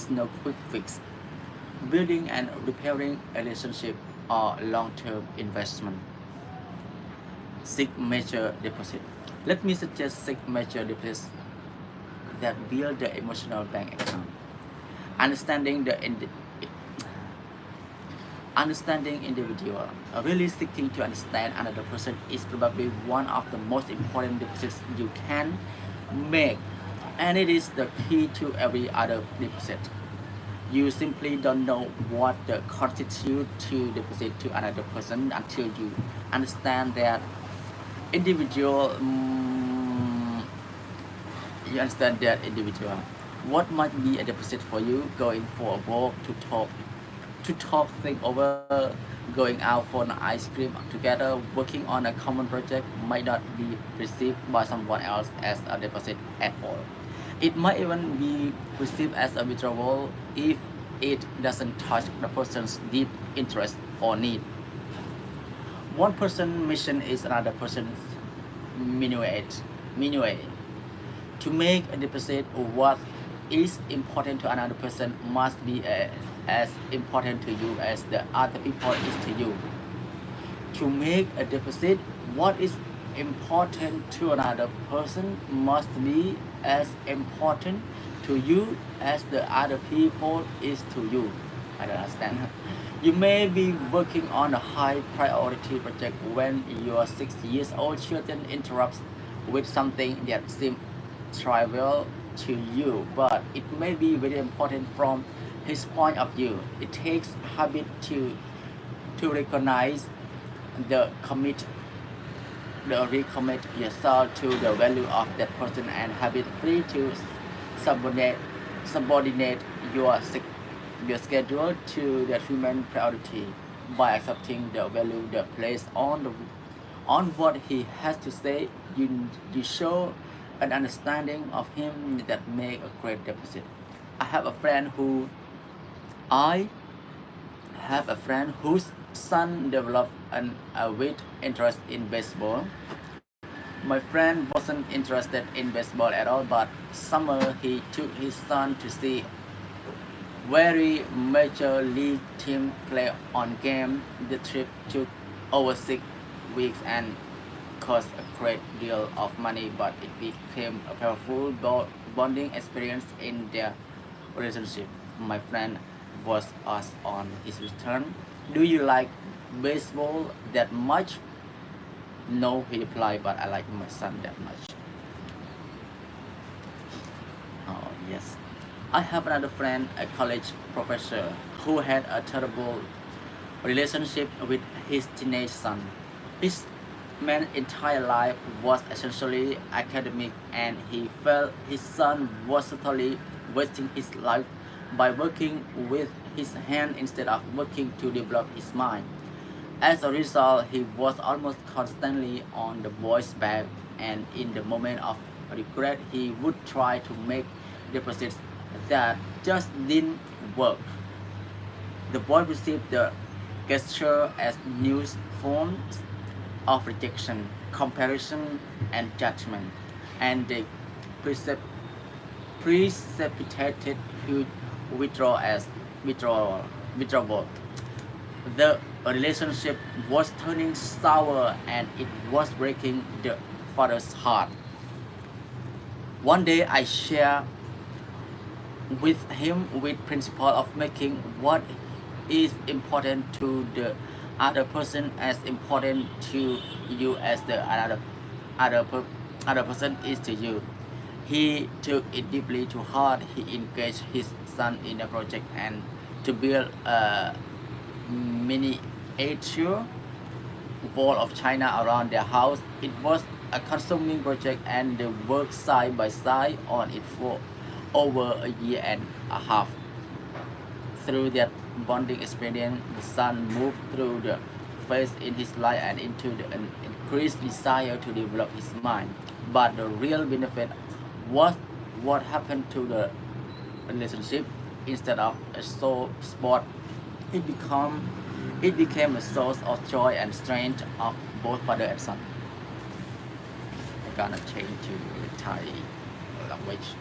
is no quick fix. Building and repairing a relationship are long-term investment. Seek major deposit. Let me suggest six major deposits that build the emotional bank account. Understanding individual. Really seeking to understand another person is probably one of the most important deposits you can make, and it is the key to every other deposit. You simply don't know what the constitute to deposit to another person until you understand that individual. You understand that individual. What might be a deposit for you? Going for a walk to talk things over, going out for an ice cream together, working on a common project might not be perceived by someone else as a deposit at all. It might even be perceived as a withdrawal if it doesn't touch the person's deep interest or need. One person's mission is another person's minuet. To make a deposit, what is important to another person must be as important to you as the other people is to you. To make a deposit, what is important to another person must be as important to you as the other people is to you. I don't understand. You may be working on a high priority project when your 6 years old children interrupts with something that seems trivial to you, but it may be very important from his point of view. It takes habit to recognize recommit yourself to the value of that person and habit free to subordinate your schedule to the human priority by accepting the value they place on what he has to say. You show an understanding of him that make a great deposit. I have a friend whose son developed a great interest in baseball. My friend wasn't interested in baseball at all, but summer he took his son to see very major league team play on game. The trip took over 6 weeks and cost a great deal of money, but it became a powerful bonding experience in their relationship. My friend was asked on his return, "Do you like baseball that much?" "No," he replied, "but I like my son that much." Oh yes. I have another friend, a college professor, who had a terrible relationship with his teenage son. His man's entire life was essentially academic, and he felt his son was totally wasting his life by working with his hand instead of working to develop his mind. As a result, he was almost constantly on the boy's back, and in the moment of regret, he would try to make deposits that just didn't work. The boy received the gesture as news forms of rejection, comparison, and judgment, and they precipitated huge withdrawal. The relationship was turning sour, and it was breaking the father's heart. One day I shared with him with principle of making what is important to the other person as important to you as the other person is to you. He took it deeply to heart. He engaged his son in a project and to build a miniature wall of China around their house. It was a consuming project, and they worked side by side on it for over a year and a half. Through that bonding experience, the son moved through the phase in his life and into an increased desire to develop his mind. But the real benefit was what happened to the relationship. Instead of a sore spot, it became a source of joy and strength of both father and son. I'm gonna change to Thai language.